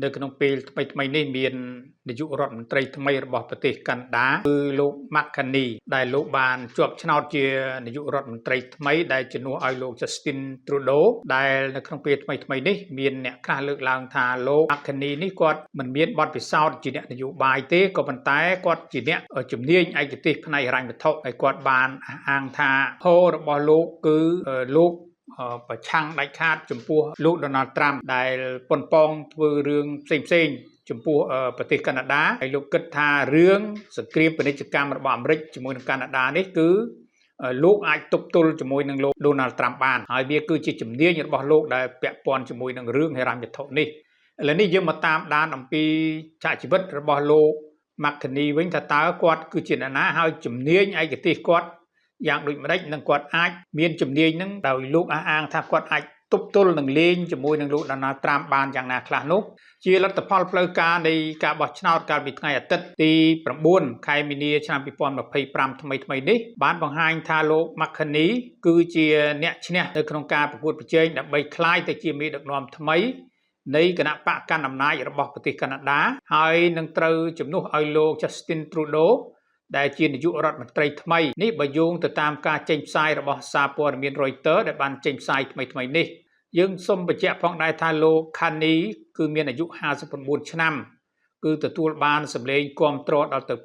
នៅក្នុងពេលថ្មីនេះមាននាយករដ្ឋមន្ត្រីថ្មីរបស់ប្រទេសកាណាដាគឺលោក Mark Carney ដែលលោកបានជាប់ឆ្នោតជានាយករដ្ឋមន្ត្រីថ្មីដែលជំនួសឲ្យលោក Justin Trudeau ដែលនៅក្នុងពេលថ្មីនេះមានអ្នកខ្លះលើកឡើងថាលោក Mark Carney នេះគាត់មិនមានបទពិសោធន៍ជាអ្នកនយោបាយទេក៏ប៉ុន្តែគាត់ជាអ្នកជំនាញឯកទេសផ្នែកហិរញ្ញវត្ថុហើយគាត់បានអះអាងថាផលរបស់លោកគឺលោកប្រឆាំងដាច់ខាតចំពោះលោក Donald Trump ដែលប៉ុនប៉ងធ្វើរឿងផ្សេងចំពោះប្រទេសកាណាដាហើយលោកគិតថារឿងសង្គ្រាមពាណិជ្ជកម្មរបស់អាមេរិកជាមួយនឹងកាណាដានេះគឺលោកអាចទប់ទល់ជាមួយនឹងលោក Donald Trump បានហើយវាគឺជាជំនាញរបស់លោកដែលពាក់ព័ន្ធជាមួយនឹងរឿងហិរញ្ញវត្ថុនេះឥឡូវនេះយើងមកតាមដានអំពីចក្រជីវិតរបស់លោក Mark Carney វិញថាតើគាត់គឺជាអ្នកណាហើយជំនាញឯកទេសគាត់យ៉ាងដូចម្ដេចនឹងគាត់អាចមានជំនាញនឹងដោយលោកអះអាងថាគាត់អាចទប់ទល់នឹងលេងជាមួយនឹងលោក Donald Trump បានយ៉ាងណាខ្លះនោះជាលទ្ធផលផ្លូវការនៃការបោះឆ្នោតកាលពីថ្ងៃអាទិត្យទី9 ខែមីនាឆ្នាំ2025ថ្មីនេះបានបង្ហាញថាលោក Mark Carney គឺជាអ្នកឈ្នះនៅក្នុងការប្រកួតប្រជែងដើម្បីក្លាយទៅជាមេដឹកនាំថ្មីនៃគណៈបកកណ្ដាលអំណាចរបស់ប្រទេសកាណាដាហើយនឹងត្រូវជំនួសឲ្យលោក Justin Trudeau ដែលជានាយករដ្ឋមន្ត្រីថ្មីនេះបើយោងទៅតាមការចេញផ្សាយរបស់សារព័ត៌មាន Reuters ដែលបានចេញផ្សាយថ្មីនេះយើងសូមបញ្ជាក់ផងដែរថាលោក Carney គឺមានអាយុ59ឆ្នាំគឺទទួលបានសម្លេងគាំទ្រដល់ទៅ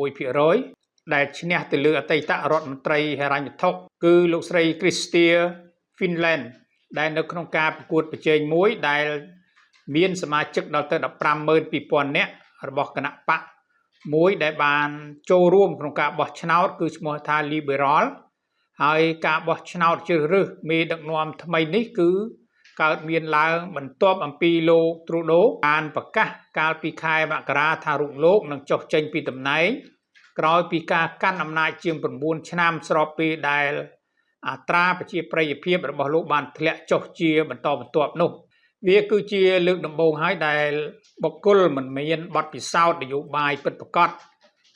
86% ដែលឈ្នះទៅលើអតីតរដ្ឋមន្ត្រីហិរញ្ញវត្ថុគឺលោកស្រី Chrystia Freeland ដែលនៅក្នុងការប្រកួតប្រជែងមួយដែលមានសមាជិកដល់ទៅ 152,000 នាក់របស់គណៈបកមួយដែលបានចូលរួមក្នុងការបោះឆ្នោតគឺឈ្មោះថា Liberal ហើយការបោះឆ្នោតជ្រើសរើសមេដឹកនាំថ្មីនេះគឺកើតមានឡើងបន្ទាប់អំពីលោក Trudeau បានប្រកាសកាលពីខែមករាថារូបលោកនឹងចុះចេញពីតំណែងក្រោយពីការកាន់អំណាចជាង9ឆ្នាំស្របពេលដែលអត្រាប្រជាប្រិយភាពរបស់លោកបានធ្លាក់ចុះជាបន្តបន្ទាប់នោះវាគឺជាលើកដំបូងហើយដែលបុគ្គលមិនមានបទពិសោធន៍នយោបាយពិតប្រាកដ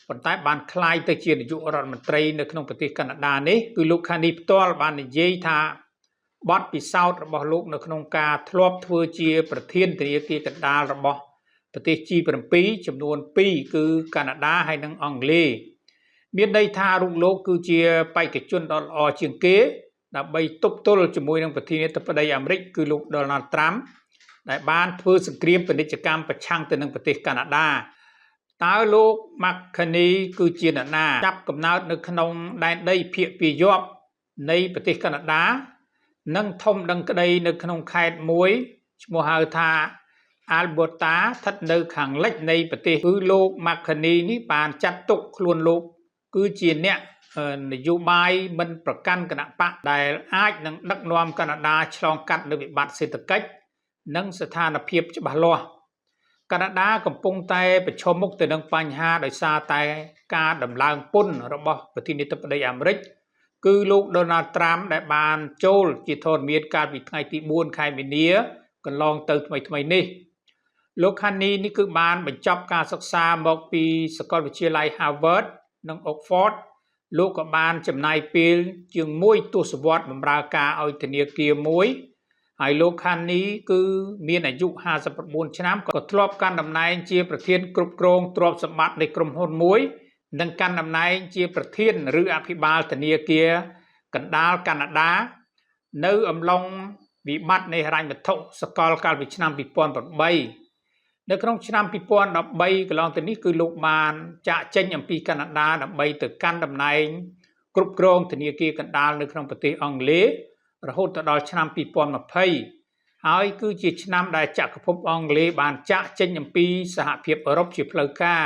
ប៉ុន្តែបានក្លាយទៅជានាយករដ្ឋមន្ត្រីនៅក្នុងប្រទេសកាណាដានេះគឺលោក Carney ផ្ទាល់បាននិយាយថាបទពិសោធន៍របស់លោកនៅក្នុងការធ្លាប់ធ្វើជាប្រធានធនាគារកណ្ដាលរបស់ប្រទេស G7 ចំនួន2គឺកាណាដាហើយនិងអង់គ្លេសមានន័យថារូបលោកគឺជាបេក្ខជនដ៏ល្អជាងគេដើម្បីទប់ទល់ជាមួយនឹងប្រធានាធិបតីអាមេរិកគឺលោក Donald Trump ដែលបានធ្វើសង្គ្រាមពាណិជ្ជកម្មប្រឆាំងទៅនឹងប្រទេសកាណាដាតើលោក Mark Carney គឺជាអ្នកណាចាប់កំណើតនៅក្នុងដែនដីភាគពាយព្យនៃប្រទេសកាណាដានិងធំដឹងក្តីនៅក្នុងខេត្តមួយឈ្មោះហៅថា Alberta ស្ថិតនៅខាងលិចនៃប្រទេសគឺលោក Mark Carney នេះបានចាត់ទុកខ្លួនលោកគឺជាអ្នកនយោបាយមិនប្រកាន់គណៈបកដែលអាចនឹងដឹកនាំកាណាដាឆ្លងកាត់នៅវិបត្តិសេដ្ឋកិច្ចនិងស្ថានភាពច្បាស់លាស់កាណាដាកំពុងតែប្រឈមមុខទៅនឹងបញ្ហាដោយសារតែការដំឡើងពន្ធរបស់ប្រធានាធិបតីអាមេរិកគឺលោក Donald Trump ដែលបានចូលជាធរមានកាលពីថ្ងៃទី4 ខែមីនាកន្លងទៅថ្មីនេះលោក Carney នេះគឺបានបញ្ចប់ការសិក្សាមកពីសាកលវិទ្យាល័យ Harvard និង Oxford លោកក៏បានចំណាយពេលជាង1ទសវត្សរបម្រើការឲ្យធនាគារមួយហើយលោក Carney គឺមានអាយុ59ឆ្នាំក៏ធ្លាប់កាន់តំណែងជាប្រធានគ្រប់គ្រងទ្រព្យសម្បត្តិនៃក្រុមហ៊ុនមួយនិងកាន់តំណែងជាប្រធានឬអភិបាលធនាគារកណ្ដាលកាណាដានៅអំឡុងវិបត្តិនៃហិរញ្ញវត្ថុសកលកាលពីឆ្នាំ2008នៅក្នុងឆ្នាំ2013កន្លងទៅនេះគឺលោកបានចាកចេញអំពីកាណាដាដើម្បីទៅកាន់តំណែងគ្រប់គ្រងធនាគារកណ្ដាលនៅក្នុងប្រទេសអង់គ្លេសរហូតដល់ឆ្នាំ2020ហើយគឺជាឆ្នាំដែលចក្រភពអង់គ្លេសបានចាកចេញអំពីសហភាពអឺរ៉ុបជាផ្លូវការ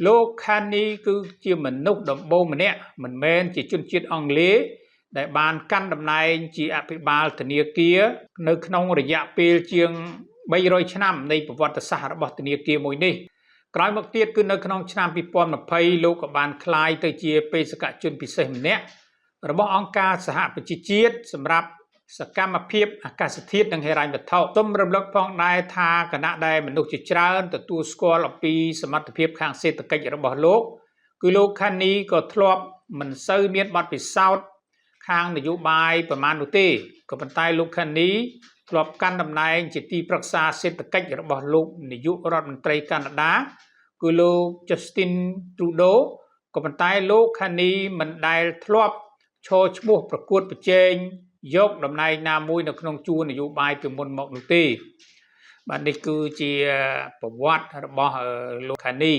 លោក Carney គឺជាមនុស្សដំបូងម្នាក់មិនមែនជាជនជាតិអង់គ្លេសដែលបានកាន់តំណែងជាអភិបាលធនាគារនៅក្នុងរយៈពេលជាង300ឆ្នាំនៃប្រវត្តិសាស្ត្ររបស់ធនាគារមួយនេះក្រោយមកទៀតគឺនៅក្នុងឆ្នាំ2020លោកក៏បានក្លាយទៅជាបេសកជនពិសេសម្នាក់របស់អង្គការសហប្រជាជាតិសម្រាប់សកម្មភាពអាកាសធាតុនិងហិរញ្ញវត្ថុសូមរំលឹកផងដែរថាគណៈដែលមនុស្សជាច្រើនទទួលស្គាល់អំពីសមត្ថភាពខាងសេដ្ឋកិច្ចរបស់លោកគឺលោក Carney ក៏ធ្លាប់មិនសូវមានបទពិសោធន៍ខាងនយោបាយប្រមាណនោះទេក៏ប៉ុន្តែលោក Carney ធ្លាប់កាន់តំណែងជាទីប្រឹក្សាសេដ្ឋកិច្ចរបស់លោកនាយករដ្ឋមន្ត្រីកាណាដាគឺលោក Justin Trudeau ក៏ប៉ុន្តែលោក Carney មិនដែលធ្លាប់ឈរឈ្មោះប្រកួតប្រជែងយកតំណែងណាមួយនៅក្នុងជួរនយោបាយពីមុនមកនោះទេបាទនេះគឺជាប្រវត្តិរបស់លោក Carney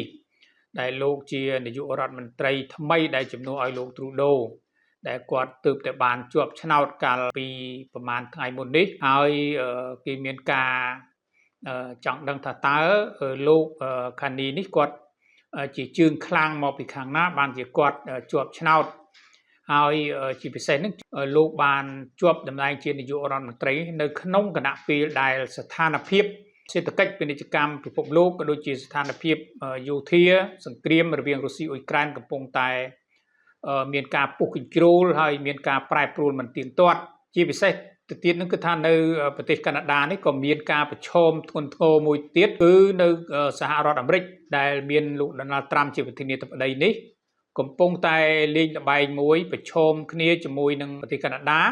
ដែលលោកជានាយករដ្ឋមន្ត្រីថ្មីដែលជំនួសឲ្យលោក Trudeau ដែលគាត់ទើបតែបានជាប់ឆ្នោតកាលពីប្រហែលថ្ងៃមុននេះហើយគេមានការចង់ដឹងថាតើលោក Carney នេះគាត់ជាជើងខ្លាំងមកពីខាងណាបានជាគាត់ជាប់ឆ្នោតហើយជាពិសេសនឹងលោកបានជាប់តំណែងជានាយករដ្ឋមន្ត្រីនៅក្នុងគណៈពេលដែលស្ថានភាពសេដ្ឋកិច្ចពាណិជ្ជកម្មពិភពលោកក៏ដូចជាស្ថានភាពយោធាសង្គ្រាមរវាងរុស្ស៊ីអ៊ុយក្រែនកំពុងតែមានការពុះកញ្ជ្រោលហើយមានការប្រែប្រួលមិនទៀងទាត់ជាពិសេសទៅទៀតនឹងគឺថានៅប្រទេសកាណាដានេះក៏មានការប្រឈមធ្ងន់ធ្ងរមួយទៀតគឺនៅសហរដ្ឋអាមេរិកដែលមានលោក Donald Trump ជាប្រធានាធិបតីនេះកំពុងតែលេងល្បែងមួយប្រឈមគ្នាជាមួយនឹងប្រទេសកាណាដា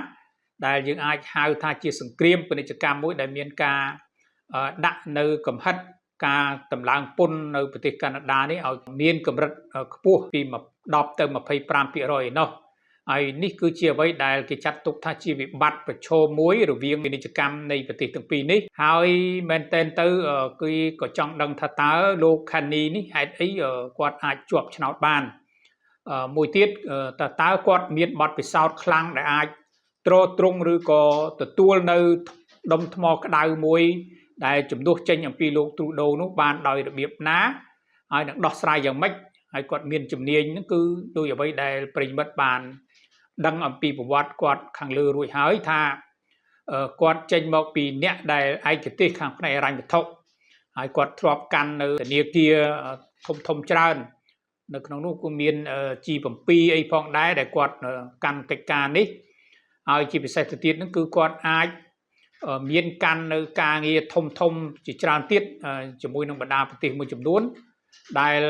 ដែលយើងអាចហៅថាជាសង្គ្រាមពាណិជ្ជកម្មមួយដែលមានការដាក់នៅកំហិតការតម្លើងពន្ធនៅប្រទេសកាណាដានេះឲ្យមានកម្រិតខ្ពស់ពី10ទៅ 25% ឯណោះហើយនេះគឺជាអ្វីដែលគេចាត់ទុកថាជាវិបត្តិប្រឈមមួយរវាងពាណិជ្ជកម្មនៃប្រទេសទាំងពីរនេះហើយមែនទែនទៅគឺក៏ចង់ដឹងថាតើលោក Carney នេះហេតុអីគាត់អាចជាប់ឆ្នោតបានមួយទៀតតើគាត់មានបទពិសោធន៍ខ្លាំងដែលអាចទ្រទ្រង់ឬក៏ទទួលនៅដុំថ្មក្តៅមួយដែលជំនួសចេញអំពីលោក Trudeau នោះបានដោយរបៀបណាហើយនឹងដោះស្រាយយ៉ាងម៉េចហើយគាត់មានជំនាញហ្នឹងគឺដោយអ្វីដែលប្រិយមិត្តបានដឹងអំពីប្រវត្តិគាត់ខាងលើរួចហើយថាគាត់ចេញមកពីអ្នកដែលឯកទេសខាងផ្នែកហិរញ្ញវត្ថុហើយគាត់ធ្លាប់កាន់នៅធនាគារធំច្រើននៅក្នុងនោះក៏មាន G7 អីផងដែរដែលគាត់កាន់កិច្ចការនេះហើយជាពិសេសទៅទៀតហ្នឹងគឺគាត់អាចមានកាន់នៅការងារធំជាច្រើនទៀតជាមួយនឹងបណ្ដាប្រទេសមួយចំនួនដែល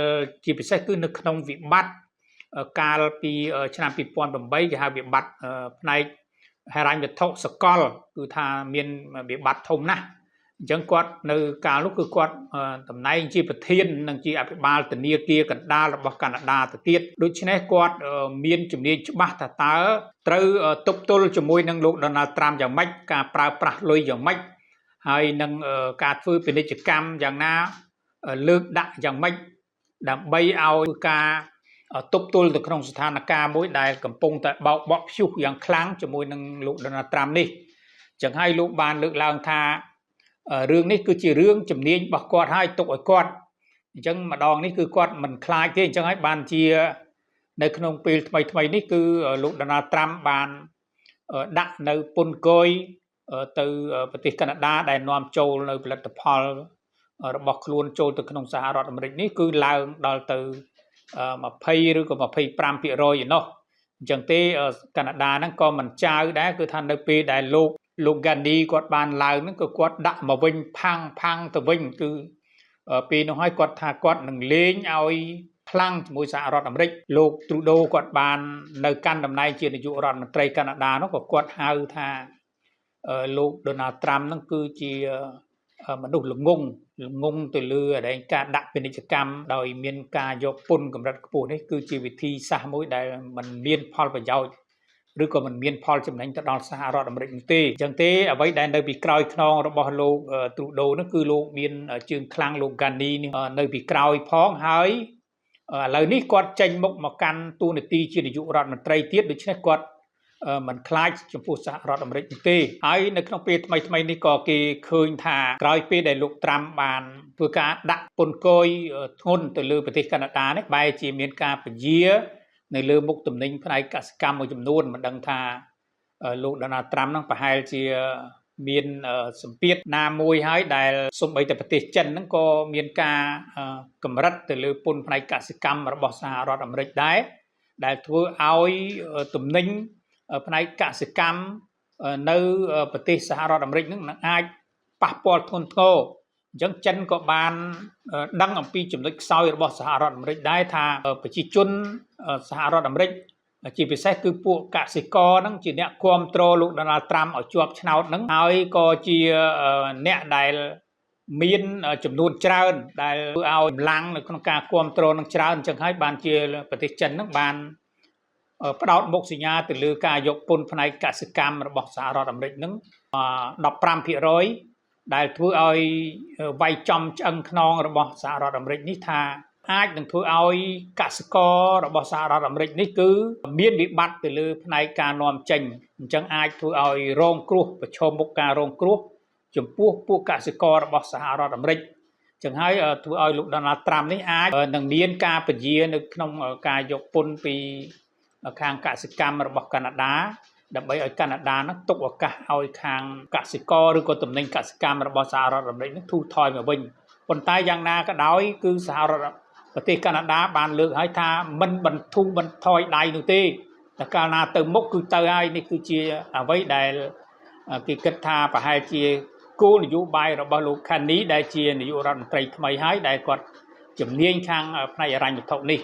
ជាពិសេសគឺនៅក្នុងវិបត្តិកាលពីឆ្នាំ2008គេហៅវិបត្តិផ្នែកហិរញ្ញវត្ថុសកលគឺថាមានវិបត្តិធំណាស់អញ្ចឹងគាត់នៅកាលនោះគឺគាត់តំណែងជាប្រធាននិងជាអភិបាលធនាគារកណ្ដាលរបស់កាណាដាទៅទៀតដូច្នេះគាត់មានជំនាញច្បាស់ថាតើត្រូវទប់ទល់ជាមួយនឹងលោក Donald Trump យ៉ាងម៉េចការប្រើប្រាស់លុយយ៉ាងម៉េចហើយនឹងការធ្វើពាណិជ្ជកម្មយ៉ាងណាលើកដាក់យ៉ាងម៉េចដើម្បីឲ្យការទប់ទល់ទៅក្នុងស្ថានភាពមួយដែលកំពុងតែបោកបក់ព្យុះយ៉ាងខ្លាំងជាមួយនឹងលោក Donald Trump នេះអញ្ចឹងហើយលោកបានលើកឡើងថារឿងនេះគឺជារឿងជំនាញរបស់គាត់ហើយទុកឲ្យគាត់អញ្ចឹងម្ដងនេះគឺគាត់មិនខ្លាចទេអញ្ចឹងហើយបានជានៅក្នុងពេលថ្មីនេះគឺលោក Donald Trump បានដាក់នៅពន្ធគយទៅប្រទេសកាណាដាដែលនាំចូលនៅផលិតផលរបស់ខ្លួនចូលទៅក្នុងសហរដ្ឋអាមេរិកនេះគឺឡើងដល់ទៅ20ឬក៏ 25% ឯណោះអញ្ចឹងទេកាណាដាហ្នឹងក៏មិនចាវដែរគឺថានៅពេលដែលលោក Gandhi គាត់បានឡើងហ្នឹងក៏គាត់ដាក់មកវិញផាំងទៅវិញគឺពេលនោះហើយគាត់ថាគាត់នឹងលេងឲ្យខ្លាំងជាមួយសហរដ្ឋអាមេរិកលោក Trudeau គាត់បាននៅកាន់តំណែងជានាយករដ្ឋមន្ត្រីកាណាដានោះក៏គាត់ហៅថាលោក Donald Trump ហ្នឹងគឺជាមនុស្សល្ងងទៅលើការដាក់ពាណិជ្ជកម្មដោយមានការយកពន្ធកម្រិតខ្ពស់នេះគឺជាវិធីសាស្ត្រមួយដែលមិនមានផលប្រយោជន៍ឬក៏មិនមានផលចំណេញទៅដល់សហរដ្ឋអាមេរិកនោះទេអញ្ចឹងទេអ្វីដែលនៅពីក្រោយខ្នងរបស់លោក Trudeau នោះគឺលោកមានជើងខ្លាំងលោក Gandhi នេះនៅពីក្រោយផងហើយឥឡូវនេះគាត់ចេញមុខមកកាន់តួនាទីជានាយករដ្ឋមន្ត្រីទៀតដូច្នេះគាត់មិនខ្លាចចំពោះសហរដ្ឋអាមេរិកទេហើយនៅក្នុងពេលថ្មីនេះក៏គេឃើញថាក្រោយពេលដែលលោក Trump បានធ្វើការដាក់ពន្ធគយធ្ងន់ទៅលើប្រទេសកាណាដានេះបែរជាមានការពជានៅលើមុខទំនិញផ្នែកកសិកម្មមួយចំនួនមិនដឹងថាលោក Donald Trump នឹងប្រហែលជាមានសម្ពាធណាមួយហើយដែលសូម្បីតែប្រទេសចិនហ្នឹងក៏មានការកម្រិតទៅលើពន្ធផ្នែកកសិកម្មរបស់សហរដ្ឋអាមេរិកដែរដែលធ្វើឲ្យទំនិញផ្នែកកសិកម្មនៅប្រទេសសហរដ្ឋអាមេរិកនឹងអាចប៉ះពាល់ធ្ងន់ធ្ងរអញ្ចឹងចិនក៏បានដឹងអំពីចំណុចខ្សោយរបស់សហរដ្ឋអាមេរិកដែរថាប្រជាជនសហរដ្ឋអាមេរិក ជាពិសេសគឺពួកកសិករហ្នឹងជាអ្នកគ្រប់គ្រងលោកDonald Trumpឲ្យជាប់ឆ្នោតហ្នឹងហើយក៏ជាអ្នកដែលមានចំនួនច្រើនដែលធ្វើឲ្យកម្លាំងនៅក្នុងការគ្រប់គ្រងនឹងច្រើនអញ្ចឹងហើយបានជាប្រទេសចិនហ្នឹងបានផ្ដោតមុខសញ្ញាទៅលើការយកពន្ធផ្នែកកសិកម្មរបស់សហរដ្ឋអាមេរិកហ្នឹង15%ដែលធ្វើឲ្យវាយចំឆ្អឹងខ្នងរបស់សហរដ្ឋអាមេរិកនេះថាអាចនឹងធ្វើឲ្យកសិកររបស់សហរដ្ឋអាមេរិកនេះគឺមានវិបត្តិទៅលើផ្នែកការនាំចេញអញ្ចឹងអាចធ្វើឲ្យរងគ្រោះប្រឈមមុខការរងគ្រោះចំពោះពួកកសិកររបស់សហរដ្ឋអាមេរិកចឹងហើយធ្វើឲ្យលោកDonald Trumpនេះអាចនឹងមានការពជានៅក្នុងការយកពន្ធពីខាងកសិកម្មរបស់កាណាដាដើម្បីឲ្យកាណាដានឹងទុកឱកាសឲ្យខាងកសិករឬក៏ទំនិញកសិកម្មរបស់សហរដ្ឋអាមេរិកនឹងធូរថយមកវិញប៉ុន្តែយ៉ាងណាក៏ដោយគឺសហរដ្ឋប្រទេសកាណាដាបានលើកឲ្យថាមិនបន្ធូរបន្ថយដៃនោះទេតែកាលណាទៅមុខគឺទៅហើយនេះគឺជាអ្វីដែលគេគិតថាប្រហែលជាគោលនយោបាយរបស់លោកCarneyដែលជានាយករដ្ឋមន្ត្រីថ្មីហើយដែលគាត់ជំនាញខាងផ្នែកហិរញ្ញវត្ថុនេះ